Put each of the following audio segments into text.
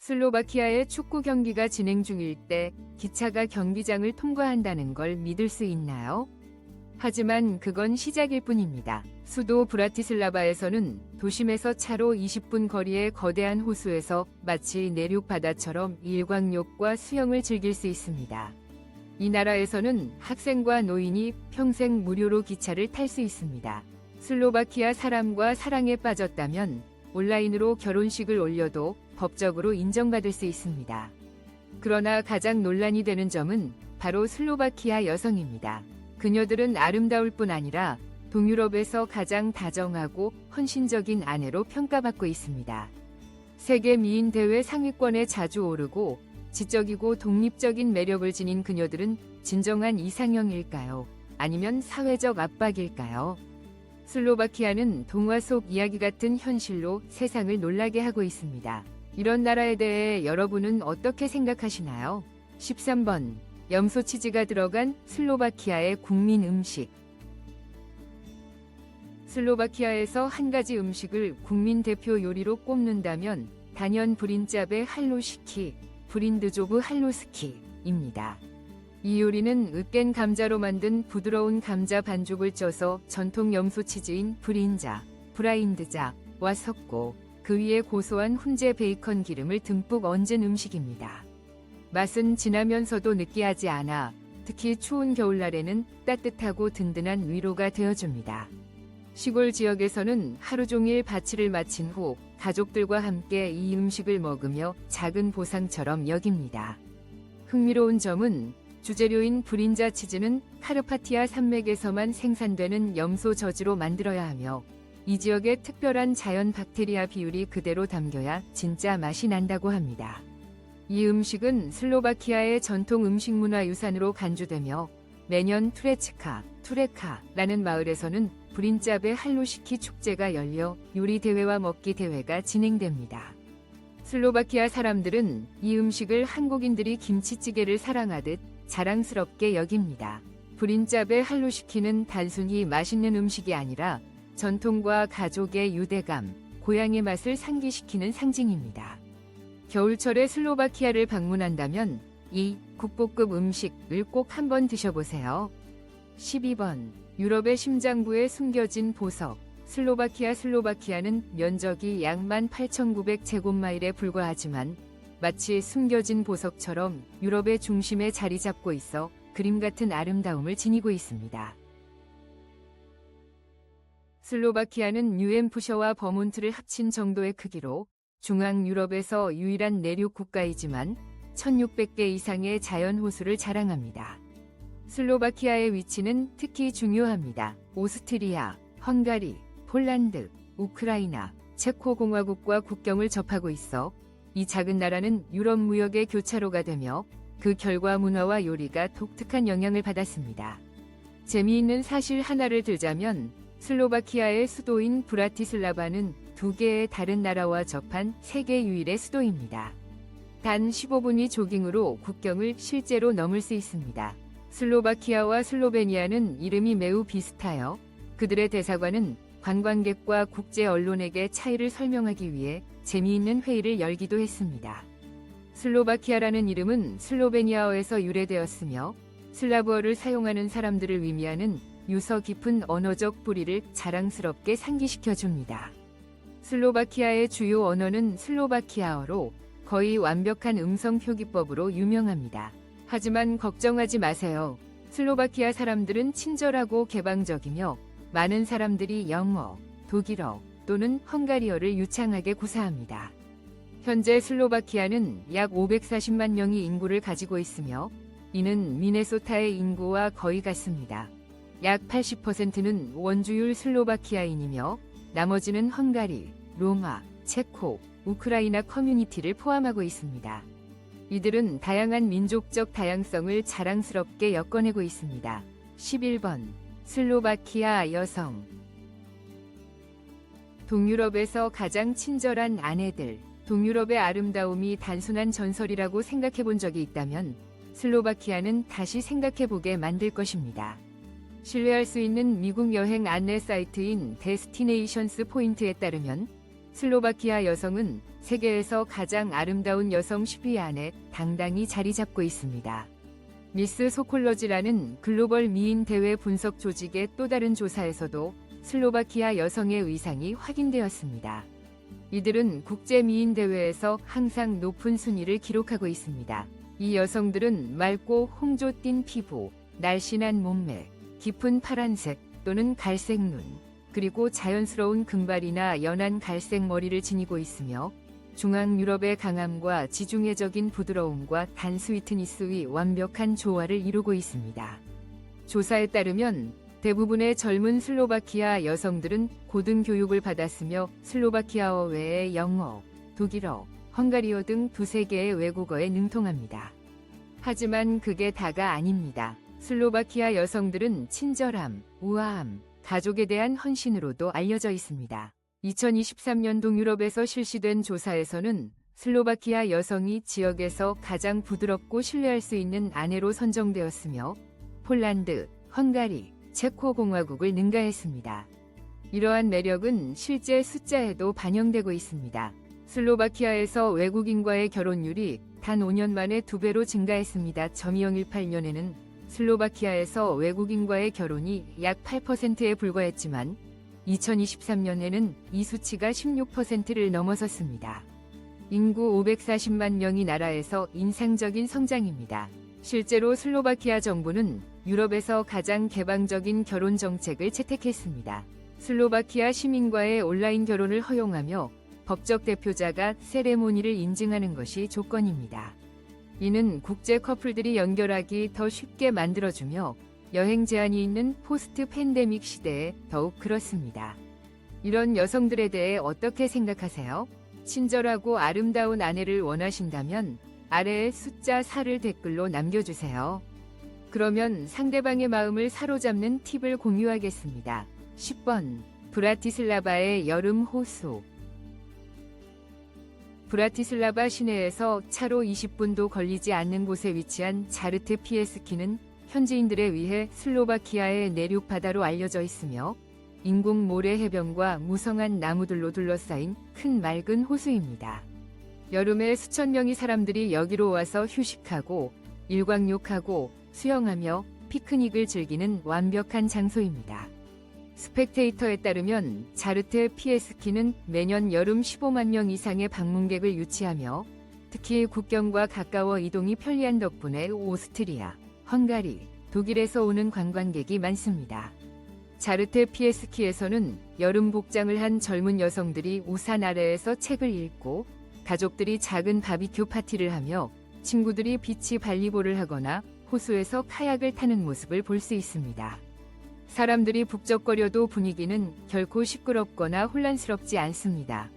슬로바키아의 축구 경기가 진행 중일 때 기차가 경기장을 통과한다는 걸 믿을 수 있나요? 하지만 그건 시작일 뿐입니다. 수도 브라티슬라바에서는 도심에서 차로 20분 거리의 거대한 호수에서 마치 내륙 바다처럼 일광욕과 수영을 즐길 수 있습니다. 이 나라에서는 학생과 노인이 평생 무료로 기차를 탈 수 있습니다. 슬로바키아 사람과 사랑에 빠졌다면 온라인으로 결혼식을 올려도 법적으로 인정받을 수 있습니다. 그러나 가장 논란이 되는 점은 바로 슬로바키아 여성입니다. 그녀들은 아름다울 뿐 아니라 동유럽에서 가장 다정하고 헌신적인 아내로 평가받고 있습니다. 세계 미인 대회 상위권에 자주 오르고 지적이고 독립적인 매력을 지닌 그녀들은 진정한 이상형일까요? 아니면 사회적 압박일까요? 슬로바키아는 동화 속 이야기 같은 현실로 세상을 놀라게 하고 있습니다. 이런 나라에 대해 여러분은 어떻게 생각하시나요? 13번. 염소 치즈가 들어간 슬로바키아의 국민 음식. 슬로바키아에서 한 가지 음식을 국민 대표 요리로 꼽는다면 단연 브린짜베 할로시키, 브린드조브 할로스키입니다. 이 요리는 으깬 감자로 만든 부드러운 감자 반죽을 쪄서 전통 염소 치즈인 브린자, 브라인드자와 섞고 그 위에 고소한 훈제 베이컨 기름을 듬뿍 얹은 음식입니다. 맛은 진하면서도 느끼하지 않아 특히 추운 겨울날에는 따뜻하고 든든한 위로가 되어줍니다. 시골 지역에서는 하루 종일 밭일을 마친 후 가족들과 함께 이 음식을 먹으며 작은 보상처럼 여깁니다. 흥미로운 점은 주재료인 브린자 치즈는 카르파티아 산맥에서만 생산되는 염소 젖으로 만들어야 하며 이 지역의 특별한 자연 박테리아 비율이 그대로 담겨야 진짜 맛이 난다고 합니다. 이 음식은 슬로바키아의 전통 음식문화유산으로 간주되며 매년 투레카라는 마을에서는 브린짜베 할로시키 축제가 열려 요리 대회와 먹기 대회가 진행됩니다. 슬로바키아 사람들은 이 음식을 한국인들이 김치찌개를 사랑하듯 자랑스럽게 여깁니다. 브린짜베 할로시키는 단순히 맛있는 음식이 아니라 전통과 가족의 유대감, 고향의 맛을 상기시키는 상징입니다. 겨울철에 슬로바키아를 방문한다면 이 국보급 음식을 꼭 한번 드셔보세요. 12번. 유럽의 심장부에 숨겨진 보석. 슬로바키아는 면적이 약 18,900제곱마일에 불과하지만 마치 숨겨진 보석처럼 유럽의 중심에 자리 잡고 있어 그림 같은 아름다움을 지니고 있습니다. 슬로바키아는 뉴햄프셔와 버몬트를 합친 정도의 크기로 중앙 유럽에서 유일한 내륙 국가이지만 1600개 이상의 자연 호수를 자랑합니다. 슬로바키아의 위치는 특히 중요합니다. 오스트리아, 헝가리, 폴란드, 우크라이나, 체코공화국과 국경을 접하고 있어 이 작은 나라는 유럽 무역의 교차로가 되며 그 결과 문화와 요리가 독특한 영향을 받았습니다. 재미있는 사실 하나를 들자면 슬로바키아의 수도인 브라티슬라바는 두 개의 다른 나라와 접한 세계 유일의 수도입니다. 단 15분이 조깅으로 국경을 실제로 넘을 수 있습니다. 슬로바키아와 슬로베니아는 이름이 매우 비슷하여 그들의 대사관은 관광객과 국제 언론에게 차이를 설명하기 위해 재미있는 회의를 열기도 했습니다. 슬로바키아라는 이름은 슬로베니아어에서 유래되었으며 슬라브어를 사용하는 사람들을 의미하는 유서 깊은 언어적 뿌리를 자랑스럽게 상기시켜줍니다. 슬로바키아의 주요 언어는 슬로바키아어로 거의 완벽한 음성 표기법으로 유명합니다. 하지만 걱정하지 마세요. 슬로바키아 사람들은 친절하고 개방적이며 많은 사람들이 영어, 독일어 또는 헝가리어를 유창하게 구사합니다. 현재 슬로바키아는 약 540만 명의 인구를 가지고 있으며 이는 미네소타의 인구와 거의 같습니다. 약 80%는 원주율 슬로바키아인이며 나머지는 헝가리, 로마, 체코, 우크라이나 커뮤니티를 포함하고 있습니다. 이들은 다양한 민족적 다양성을 자랑스럽게 엮어내고 있습니다. 11번. 슬로바키아 여성. 동유럽에서 가장 친절한 아내들. 동유럽의 아름다움이 단순한 전설이라고 생각해 본 적이 있다면 슬로바키아는 다시 생각해 보게 만들 것입니다. 신뢰할 수 있는 미국 여행 안내 사이트인 데스티네이션스 포인트에 따르면 슬로바키아 여성은 세계에서 가장 아름다운 여성 10위 안에 당당히 자리 잡고 있습니다. 미스 소콜러지라는 글로벌 미인 대회 분석 조직의 또 다른 조사에서도 슬로바키아 여성의 의상이 확인되었습니다. 이들은 국제 미인 대회에서 항상 높은 순위를 기록하고 있습니다. 이 여성들은 맑고 홍조 띤 피부, 날씬한 몸매, 깊은 파란색 또는 갈색 눈, 그리고 자연스러운 금발이나 연한 갈색 머리를 지니고 있으며 중앙 유럽의 강함과 지중해적인 부드러움과 단스위트니스의 완벽한 조화를 이루고 있습니다. 조사에 따르면 대부분의 젊은 슬로바키아 여성들은 고등교육을 받았으며 슬로바키아어 외에 영어, 독일어, 헝가리어 등 두세 개의 외국어에 능통합니다. 하지만 그게 다가 아닙니다. 슬로바키아 여성들은 친절함, 우아함, 가족에 대한 헌신으로도 알려져 있습니다. 2023년 동유럽에서 실시된 조사에서는 슬로바키아 여성이 지역에서 가장 부드럽고 신뢰할 수 있는 아내로 선정되었으며 폴란드, 헝가리, 체코공화국을 능가했습니다. 이러한 매력은 실제 숫자에도 반영되고 있습니다. 슬로바키아에서 외국인과의 결혼율이 단 5년 만에 2배로 증가했습니다. 2018년에는 슬로바키아에서 외국인과의 결혼이 약 8%에 불과했지만 2023년에는 이 수치가 16%를 넘어섰습니다. 인구 540만 명의 나라에서 인상적인 성장입니다. 실제로 슬로바키아 정부는 유럽에서 가장 개방적인 결혼 정책을 채택했습니다. 슬로바키아 시민과의 온라인 결혼을 허용하며 법적 대표자가 세레모니를 인증하는 것이 조건입니다. 이는 국제 커플들이 연결하기 더 쉽게 만들어주며 여행 제한이 있는 포스트 팬데믹 시대에 더욱 그렇습니다. 이런 여성들에 대해 어떻게 생각하세요? 친절하고 아름다운 아내를 원하신다면 아래의 숫자 4를 댓글로 남겨주세요. 그러면 상대방의 마음을 사로잡는 팁을 공유하겠습니다. 10번. 브라티슬라바의 여름 호수. 브라티슬라바 시내에서 차로 20분도 걸리지 않는 곳에 위치한 자르테 피에스키는 현지인들에 의해 슬로바키아의 내륙 바다로 알려져 있으며 인공 모래 해변과 무성한 나무들로 둘러싸인 큰 맑은 호수입니다. 여름에 수천 명의 사람들이 여기로 와서 휴식하고 일광욕하고 수영하며 피크닉을 즐기는 완벽한 장소입니다. 스펙테이터에 따르면 자르테 피에스키는 매년 여름 15만 명 이상의 방문객을 유치하며 특히 국경과 가까워 이동이 편리한 덕분에 오스트리아, 헝가리, 독일에서 오는 관광객이 많습니다. 자르테 피에스키에서는 여름 복장을 한 젊은 여성들이 우산 아래에서 책을 읽고 가족들이 작은 바비큐 파티를 하며 친구들이 비치 발리볼을 하거나 호수에서 카약을 타는 모습을 볼 수 있습니다. 사람들이 북적거려도 분위기는 결코 시끄럽거나 혼란스럽지 않습니다.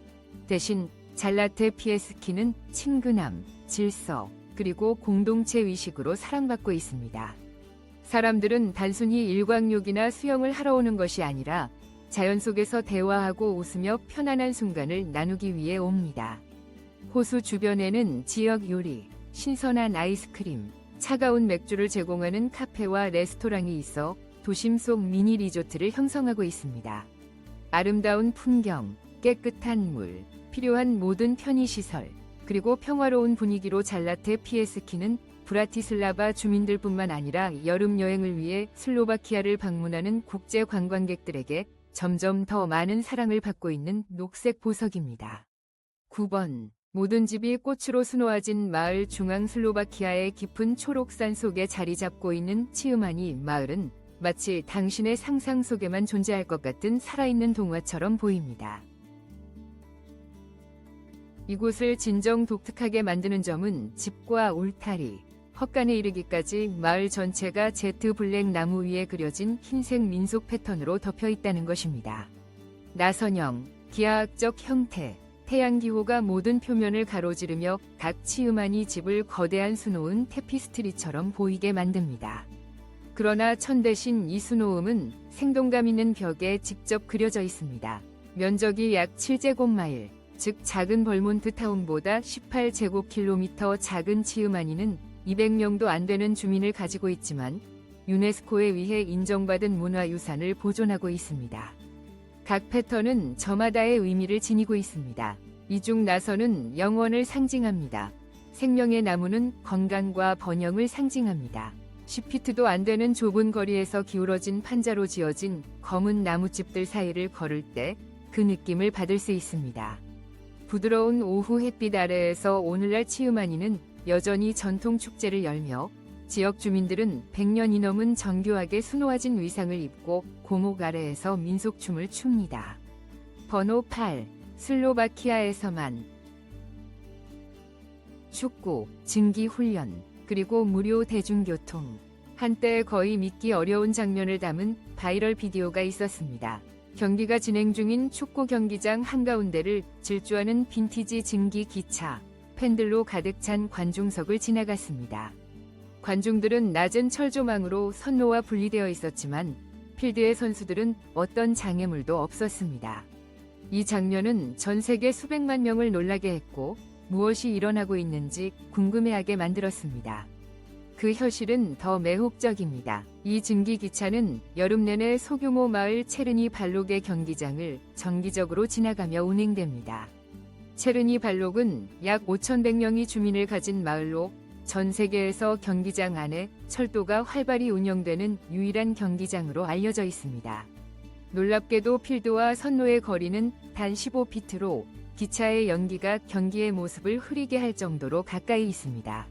대신 잘라테 피에스키는 친근함, 질서, 그리고 공동체 의식으로 사랑받고 있습니다. 사람들은 단순히 일광욕이나 수영을 하러 오는 것이 아니라 자연 속에서 대화하고 웃으며 편안한 순간을 나누기 위해 옵니다. 호수 주변에는 지역 요리, 신선한 아이스크림, 차가운 맥주를 제공하는 카페와 레스토랑이 있어 도심 속 미니 리조트를 형성하고 있습니다. 아름다운 풍경, 깨끗한 물, 필요한 모든 편의시설, 그리고 평화로운 분위기로 잘라테 피에스키는 브라티슬라바 주민들뿐만 아니라 여름 여행을 위해 슬로바키아를 방문하는 국제 관광객들에게 점점 더 많은 사랑을 받고 있는 녹색 보석입니다. 9번. 모든 집이 꽃으로 수놓아진 마을. 중앙 슬로바키아의 깊은 초록산 속에 자리 잡고 있는 치으마니 마을은 마치 당신의 상상 속에만 존재할 것 같은 살아있는 동화처럼 보입니다. 이곳을 진정 독특하게 만드는 점은 집과 울타리, 헛간에 이르기까지 마을 전체가 제트 블랙 나무 위에 그려진 흰색 민속 패턴으로 덮여 있다는 것입니다. 나선형, 기하학적 형태, 태양기호가 모든 표면을 가로지르며 각 치으마니 집을 거대한 수놓은 테피스트리처럼 보이게 만듭니다. 그러나 천대신 이 수놓음은 생동감 있는 벽에 직접 그려져 있습니다. 면적이 약 7제곱마일, 즉 작은 벌몬트 타운보다 18제곱킬로미터 작은 치으마니는 200명도 안 되는 주민을 가지고 있지만 유네스코에 의해 인정받은 문화유산을 보존하고 있습니다. 각 패턴은 저마다의 의미를 지니고 있습니다. 이 중 나선은 영원을 상징합니다. 생명의 나무는 건강과 번영을 상징합니다. 10피트도 안 되는 좁은 거리에서 기울어진 판자로 지어진 검은 나뭇집들 사이를 걸을 때 그 느낌을 받을 수 있습니다. 부드러운 오후 햇빛 아래에서 오늘날 치유마니는 여전히 전통 축제를 열며 지역 주민들은 100년이 넘은 정교하게 수놓아진 의상을 입고 고목 아래에서 민속춤을 춥니다. 번호 8. 슬로바키아에서만 축구, 증기훈련, 그리고 무료 대중교통. 한때 거의 믿기 어려운 장면을 담은 바이럴 비디오가 있었습니다. 경기가 진행 중인 축구 경기장 한가운데를 질주하는 빈티지 증기 기차, 팬들로 가득 찬 관중석을 지나갔습니다. 관중들은 낮은 철조망으로 선로와 분리되어 있었지만 필드의 선수들은 어떤 장애물도 없었습니다. 이 장면은 전 세계 수백만 명을 놀라게 했고 무엇이 일어나고 있는지 궁금해하게 만들었습니다. 그 현실은 더 매혹적입니다. 이 증기기차는 여름 내내 소규모 마을 체르니 발록의 경기장을 정기적으로 지나가며 운행됩니다. 체르니 발록은 약 5,100명의 주민을 가진 마을로 전 세계에서 경기장 안에 철도가 활발히 운영되는 유일한 경기장으로 알려져 있습니다. 놀랍게도 필드와 선로의 거리는 단 15피트로 기차의 연기가 경기의 모습을 흐리게 할 정도로 가까이 있습니다.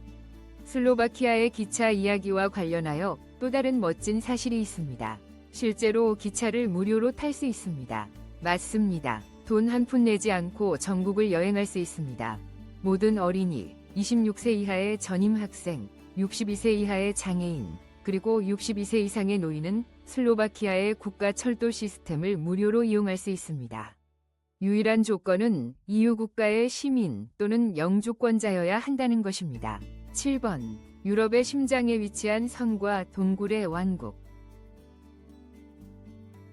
슬로바키아의 기차 이야기와 관련하여 또 다른 멋진 사실이 있습니다. 실제로 기차를 무료로 탈 수 있습니다. 맞습니다. 돈 한 푼 내지 않고 전국을 여행할 수 있습니다. 모든 어린이, 26세 이하의 전임 학생, 62세 이하의 장애인, 그리고 62세 이상의 노인은 슬로바키아의 국가 철도 시스템을 무료로 이용할 수 있습니다. 유일한 조건은 EU 국가의 시민 또는 영주권자여야 한다는 것입니다. 7번. 유럽의 심장에 위치한 성과 동굴의 왕국.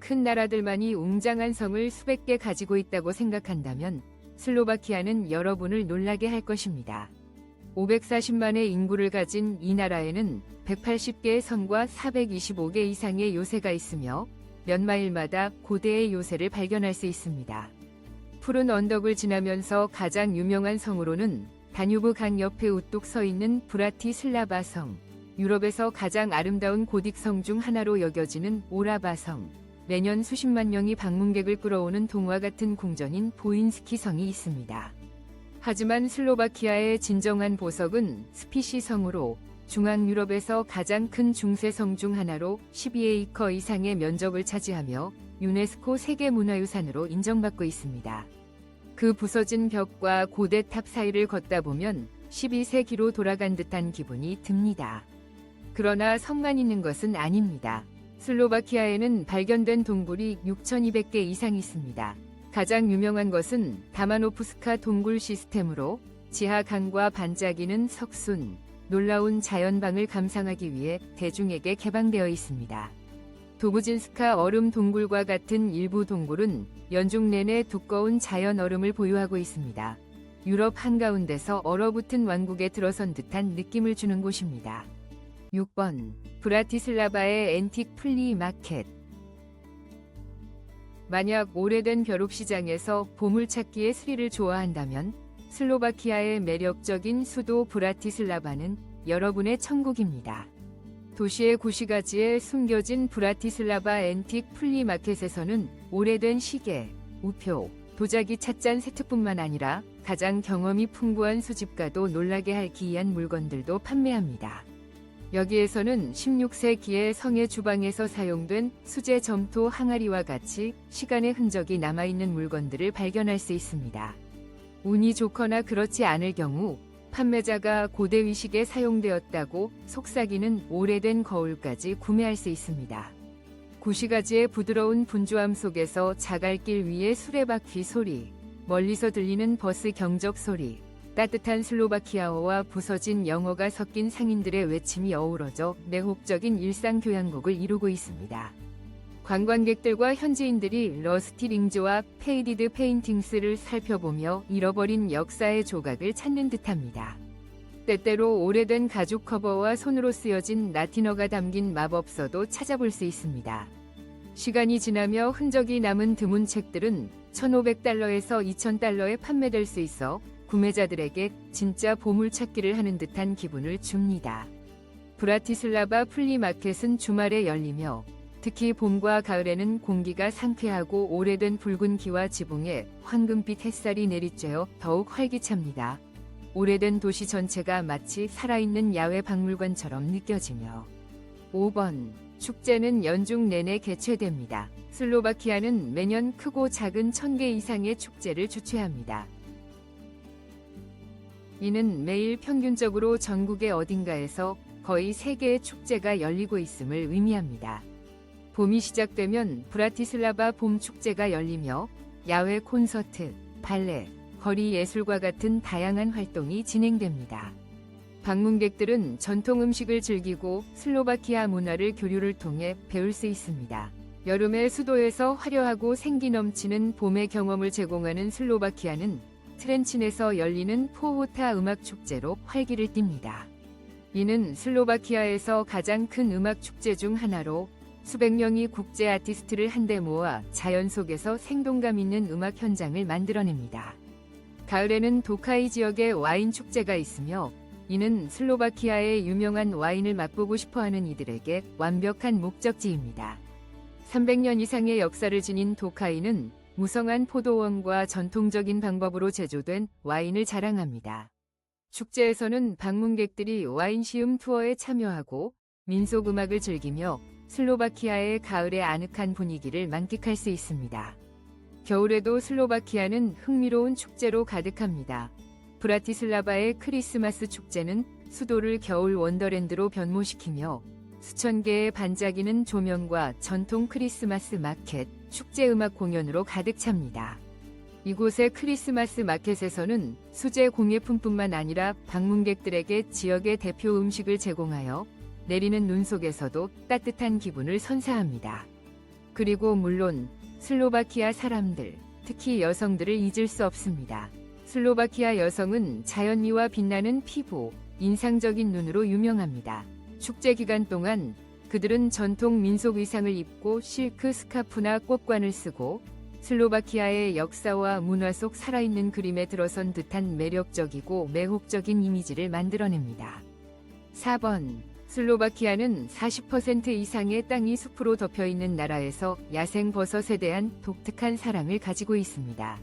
큰 나라들만이 웅장한 성을 수백 개 가지고 있다고 생각한다면 슬로바키아는 여러분을 놀라게 할 것입니다. 540만의 인구를 가진 이 나라에는 180개의 성과 425개 이상의 요새가 있으며 몇 마일마다 고대의 요새를 발견할 수 있습니다. 푸른 언덕을 지나면서 가장 유명한 성으로는 다뉴브 강 옆에 우뚝 서 있는 브라티슬라바 성, 유럽에서 가장 아름다운 고딕 성 중 하나로 여겨지는 오라바 성, 매년 수십만 명이 방문객을 끌어오는 동화 같은 궁전인 보인스키 성이 있습니다. 하지만 슬로바키아의 진정한 보석은 스피시 성으로 중앙 유럽에서 가장 큰 중세성 중 하나로 12에이커 이상의 면적을 차지하며 유네스코 세계문화유산으로 인정받고 있습니다. 그 부서진 벽과 고대 탑 사이를 걷다 보면 12세기로 돌아간 듯한 기분이 듭니다. 그러나 성만 있는 것은 아닙니다. 슬로바키아에는 발견된 동굴이 6,200개 이상 있습니다. 가장 유명한 것은 다마노프스카 동굴 시스템으로 지하 강과 반짝이는 석순, 놀라운 자연방을 감상하기 위해 대중에게 개방되어 있습니다. 도부진스카 얼음 동굴과 같은 일부 동굴은 연중 내내 두꺼운 자연 얼음을 보유하고 있습니다. 유럽 한가운데서 얼어붙은 왕국에 들어선 듯한 느낌을 주는 곳입니다. 6번. 브라티슬라바의 앤틱 플리 마켓. 만약 오래된 벼룩시장에서 보물찾기의 스릴을 좋아한다면 슬로바키아의 매력적인 수도 브라티슬라바는 여러분의 천국입니다. 도시의 구시가지에 숨겨진 브라티슬라바 앤틱 플리마켓에서는 오래된 시계, 우표, 도자기 찻잔 세트뿐만 아니라 가장 경험이 풍부한 수집가도 놀라게 할 기이한 물건들도 판매합니다. 여기에서는 16세기의 성의 주방에서 사용된 수제 점토 항아리와 같이 시간의 흔적이 남아있는 물건들을 발견할 수 있습니다. 운이 좋거나 그렇지 않을 경우 판매자가 고대 위식에 사용되었다고 속삭이는 오래된 거울까지 구매할 수 있습니다. 구시가지의 부드러운 분주함 속에서 자갈길 위의 수레바퀴 소리, 멀리서 들리는 버스 경적 소리, 따뜻한 슬로바키아어와 부서진 영어가 섞인 상인들의 외침이 어우러져 매혹적인 일상 교향곡을 이루고 있습니다. 관광객들과 현지인들이 러스티 링즈와 페이디드 페인팅스를 살펴보며 잃어버린 역사의 조각을 찾는 듯합니다. 때때로 오래된 가죽 커버와 손으로 쓰여진 라틴어가 담긴 마법서도 찾아볼 수 있습니다. 시간이 지나며 흔적이 남은 드문 책들은 1,500달러에서 2,000달러에 판매될 수 있어 구매자들에게 진짜 보물 찾기를 하는 듯한 기분을 줍니다. 브라티슬라바 플리마켓은 주말에 열리며 특히 봄과 가을에는 공기가 상쾌하고 오래된 붉은 기와 지붕에 황금빛 햇살이 내리쬐어 더욱 활기찹니다. 오래된 도시 전체가 마치 살아있는 야외 박물관처럼 느껴지며 5번 축제는 연중 내내 개최됩니다. 슬로바키아는 매년 크고 작은 1,000개 이상의 축제를 주최합니다. 이는 매일 평균적으로 전국의 어딘가에서 거의 3개의 축제가 열리고 있음을 의미합니다. 봄이 시작되면 브라티슬라바 봄 축제가 열리며 야외 콘서트, 발레, 거리 예술과 같은 다양한 활동이 진행됩니다. 방문객들은 전통 음식을 즐기고 슬로바키아 문화를 교류를 통해 배울 수 있습니다. 여름에 수도에서 화려하고 생기 넘치는 봄의 경험을 제공하는 슬로바키아는 트렌친에서 열리는 포호타 음악 축제로 활기를 띱니다. 이는 슬로바키아에서 가장 큰 음악 축제 중 하나로 수백 명이 국제 아티스트를 한데 모아 자연 속에서 생동감 있는 음악 현장을 만들어냅니다. 가을에는 도카이 지역에 와인 축제가 있으며 이는 슬로바키아의 유명한 와인을 맛보고 싶어하는 이들에게 완벽한 목적지입니다. 300년 이상의 역사를 지닌 도카이는 무성한 포도원과 전통적인 방법으로 제조된 와인을 자랑합니다. 축제에서는 방문객들이 와인 시음 투어에 참여하고 민속 음악을 즐기며 슬로바키아의 가을의 아늑한 분위기를 만끽할 수 있습니다. 겨울에도 슬로바키아는 흥미로운 축제로 가득합니다. 브라티슬라바의 크리스마스 축제는 수도를 겨울 원더랜드로 변모시키며 수천 개의 반짝이는 조명과 전통 크리스마스 마켓, 축제 음악 공연으로 가득 찹니다. 이곳의 크리스마스 마켓에서는 수제 공예품뿐만 아니라 방문객들에게 지역의 대표 음식을 제공하여 내리는 눈 속에서도 따뜻한 기분을 선사합니다. 그리고 물론 슬로바키아 사람들, 특히 여성들을 잊을 수 없습니다. 슬로바키아 여성은 자연미와 빛나는 피부, 인상적인 눈으로 유명합니다. 축제 기간 동안 그들은 전통 민속 의상을 입고 실크 스카프나 꽃관을 쓰고 슬로바키아의 역사와 문화 속 살아있는 그림에 들어선 듯한 매력적이고 매혹적인 이미지를 만들어냅니다. 4번 슬로바키아는 40% 이상의 땅이 숲으로 덮여있는 나라에서 야생 버섯에 대한 독특한 사랑을 가지고 있습니다.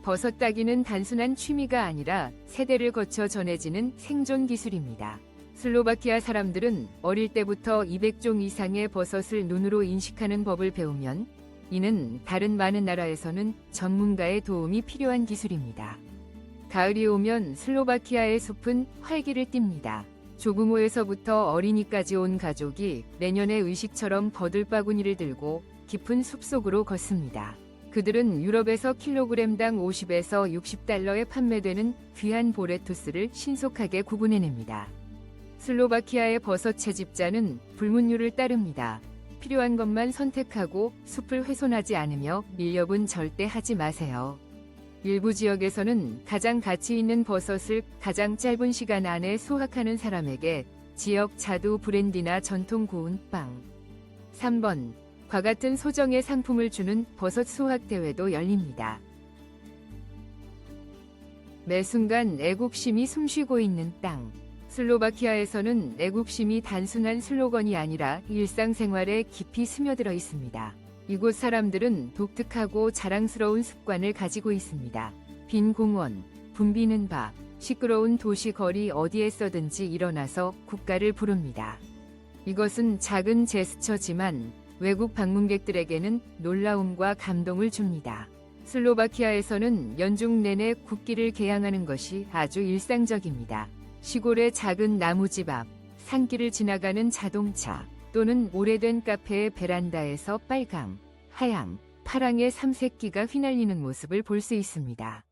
버섯 따기는 단순한 취미가 아니라 세대를 거쳐 전해지는 생존 기술입니다. 슬로바키아 사람들은 어릴 때부터 200종 이상의 버섯을 눈으로 인식하는 법을 배우면 이는 다른 많은 나라에서는 전문가의 도움이 필요한 기술입니다. 가을이 오면 슬로바키아의 숲은 활기를 띱니다. 조부모에서부터 어린이까지 온 가족이 내년의 의식처럼 버들바구니를 들고 깊은 숲속으로 걷습니다. 그들은 유럽에서 킬로그램당 50에서 60달러에 판매되는 귀한 보레투스를 신속하게 구분해냅니다. 슬로바키아의 버섯 채집자는 불문율을 따릅니다. 필요한 것만 선택하고 숲을 훼손하지 않으며 밀렵은 절대 하지 마세요. 일부 지역에서는 가장 가치 있는 버섯을 가장 짧은 시간 안에 수확하는 사람에게 지역 자두 브랜디나 전통 구운 빵. 3번 과 같은 소정의 상품을 주는 버섯 수확 대회도 열립니다. 매 순간 애국심이 숨쉬고 있는 땅. 슬로바키아에서는 애국심이 단순한 슬로건이 아니라 일상생활에 깊이 스며들어 있습니다. 이곳 사람들은 독특하고 자랑스러운 습관을 가지고 있습니다. 빈 공원, 붐비는 바, 시끄러운 도시 거리 어디에서든지 일어나서 국가를 부릅니다. 이것은 작은 제스처지만 외국 방문객들에게는 놀라움과 감동을 줍니다. 슬로바키아에서는 연중 내내 국기를 개양하는 것이 아주 일상적입니다. 시골의 작은 나무집 앞, 산길을 지나가는 자동차, 또는 오래된 카페의 베란다에서 빨강, 하양, 파랑의 삼색기가 휘날리는 모습을 볼 수 있습니다.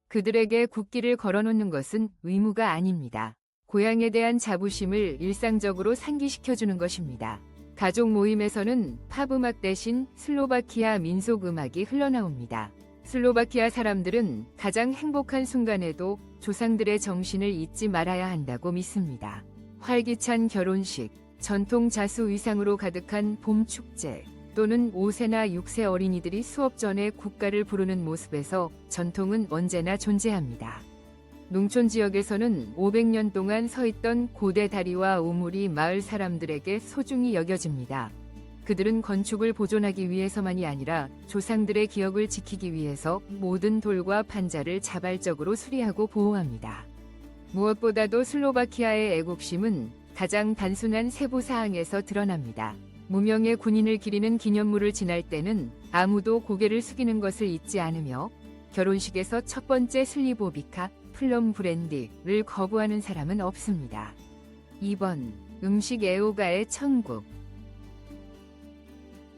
그들에게 국기를 걸어놓는 것은 의무가 아닙니다. 고향에 대한 자부심을 일상적으로 상기시켜주는 것입니다. 가족 모임에서는 팝 음악 대신 슬로바키아 민속 음악이 흘러나옵니다. 슬로바키아 사람들은 가장 행복한 순간에도 조상들의 정신을 잊지 말아야 한다고 믿습니다. 활기찬 결혼식, 전통 자수 의상으로 가득한 봄 축제 또는 5세나 6세 어린이들이 수업 전에 국가를 부르는 모습에서 전통은 언제나 존재합니다. 농촌 지역에서는 500년 동안 서 있던 고대 다리와 우물이 마을 사람들에게 소중히 여겨집니다. 그들은 건축을 보존하기 위해서만이 아니라 조상들의 기억을 지키기 위해서 모든 돌과 판자를 자발적으로 수리하고 보호합니다. 무엇보다도 슬로바키아의 애국심은 가장 단순한 세부 사항에서 드러납니다. 무명의 군인을 기리는 기념물을 지날 때는 아무도 고개를 숙이는 것을 잊지 않으며 결혼식에서 첫 번째 슬리보비카, 플럼 브랜디를 거부하는 사람은 없습니다. 2번 음식 애호가의 천국.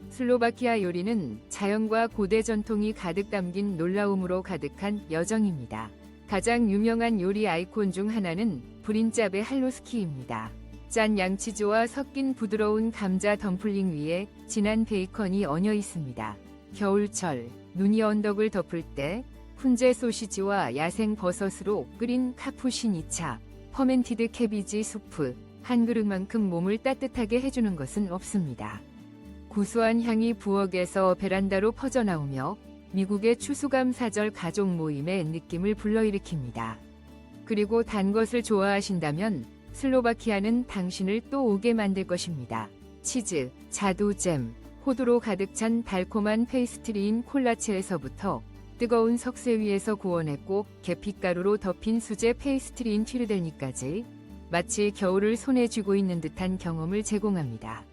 슬로바키아 요리는 자연과 고대 전통이 가득 담긴 놀라움으로 가득한 여정입니다. 가장 유명한 요리 아이콘 중 하나는 브린짭의 할로스키입니다. 짠 양치즈와 섞인 부드러운 감자 덤플링 위에 진한 베이컨이 얹어 있습니다. 겨울철, 눈이 언덕을 덮을 때 훈제 소시지와 야생 버섯으로 끓인 카푸시니차, 퍼멘티드 캐비지 수프, 한 그릇만큼 몸을 따뜻하게 해주는 것은 없습니다. 구수한 향이 부엌에서 베란다로 퍼져나오며 미국의 추수감사절 가족 모임의 느낌을 불러일으킵니다. 그리고 단 것을 좋아하신다면 슬로바키아는 당신을 또 오게 만들 것입니다. 치즈, 자두잼, 호두로 가득 찬 달콤한 페이스트리인 콜라체에서부터 뜨거운 석쇠 위에서 구워냈고 계피가루로 덮인 수제 페이스트리인 튀르델니까지 마치 겨울을 손에 쥐고 있는 듯한 경험을 제공합니다.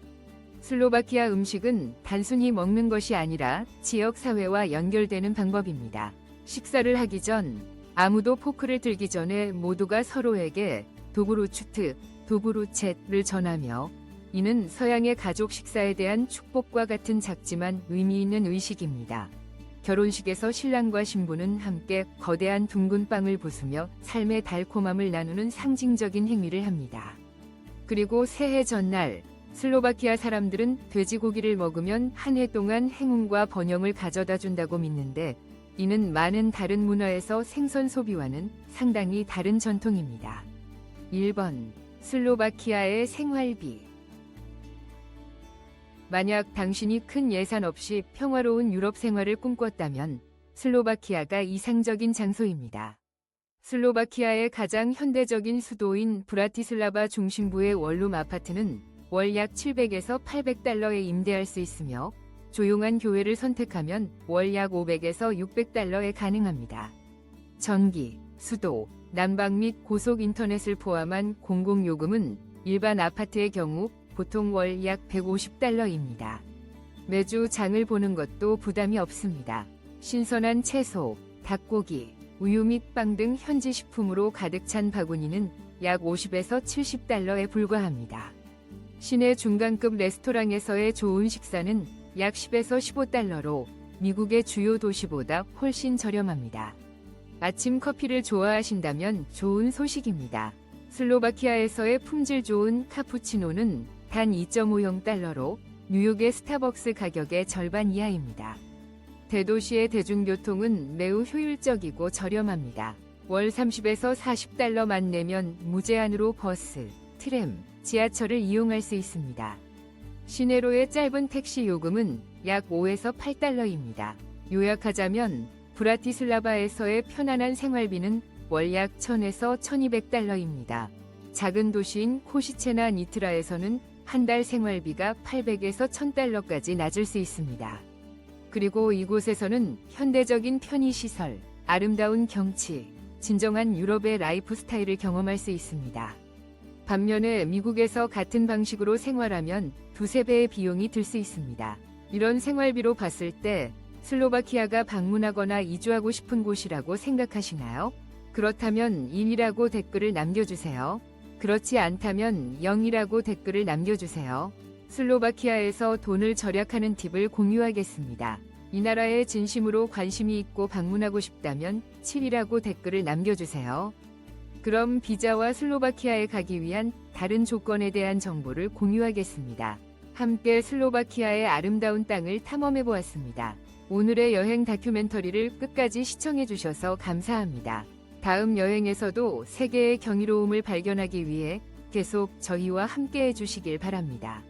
슬로바키아 음식은 단순히 먹는 것이 아니라 지역 사회와 연결되는 방법입니다. 식사를 하기 전 아무도 포크를 들기 전에 모두가 서로에게 도브루추트, 도브루쳇을 전하며 이는 서양의 가족 식사에 대한 축복과 같은 작지만 의미 있는 의식입니다. 결혼식에서 신랑과 신부는 함께 거대한 둥근 빵을 부수며 삶의 달콤함을 나누는 상징적인 행위를 합니다. 그리고 새해 전날 슬로바키아 사람들은 돼지고기를 먹으면 한 해 동안 행운과 번영을 가져다 준다고 믿는데 이는 많은 다른 문화에서 생선 소비와는 상당히 다른 전통입니다. 1번 슬로바키아의 생활비. 만약 당신이 큰 예산 없이 평화로운 유럽 생활을 꿈꿨다면 슬로바키아가 이상적인 장소입니다. 슬로바키아의 가장 현대적인 수도인 브라티슬라바 중심부의 원룸 아파트는 월 약 700에서 800달러에 임대할 수 있으며 조용한 교외를 선택하면 월 약 500에서 600달러에 가능합니다. 전기, 수도, 난방 및 고속 인터넷을 포함한 공공요금은 일반 아파트의 경우 보통 월 약 150달러입니다. 매주 장을 보는 것도 부담이 없습니다. 신선한 채소, 닭고기, 우유 및 빵 등 현지 식품으로 가득 찬 바구니는 약 50에서 70달러에 불과합니다. 시내 중간급 레스토랑에서의 좋은 식사는 약 10에서 15달러로 미국의 주요 도시보다 훨씬 저렴합니다. 아침 커피를 좋아하신다면 좋은 소식입니다. 슬로바키아에서의 품질 좋은 카푸치노는 단 2.50달러로 뉴욕의 스타벅스 가격의 절반 이하입니다. 대도시의 대중교통은 매우 효율적이고 저렴합니다. 월 30에서 40달러만 내면 무제한으로 버스, 트램, 지하철을 이용할 수 있습니다. 시내로의 짧은 택시 요금은 약 5에서 8달러입니다. 요약하자면 브라티슬라바에서의 편안한 생활비는 월 약 1000에서 1200달러입니다. 작은 도시인 코시체나 니트라에서는 한 달 생활비가 800에서 1000달러까지 낮을 수 있습니다. 그리고 이곳에서는 현대적인 편의시설, 아름다운 경치, 진정한 유럽의 라이프 스타일을 경험할 수 있습니다. 반면에 미국에서 같은 방식으로 생활하면 두세 배의 비용이 들 수 있습니다. 이런 생활비로 봤을 때 슬로바키아가 방문하거나 이주하고 싶은 곳이라고 생각하시나요? 그렇다면 1이라고 댓글을 남겨주세요. 그렇지 않다면 0이라고 댓글을 남겨주세요. 슬로바키아에서 돈을 절약하는 팁을 공유하겠습니다. 이 나라에 진심으로 관심이 있고 방문하고 싶다면 7이라고 댓글을 남겨주세요. 그럼 비자와 슬로바키아에 가기 위한 다른 조건에 대한 정보를 공유하겠습니다. 함께 슬로바키아의 아름다운 땅을 탐험해 보았습니다. 오늘의 여행 다큐멘터리를 끝까지 시청해 주셔서 감사합니다. 다음 여행에서도 세계의 경이로움을 발견하기 위해 계속 저희와 함께 해주시길 바랍니다.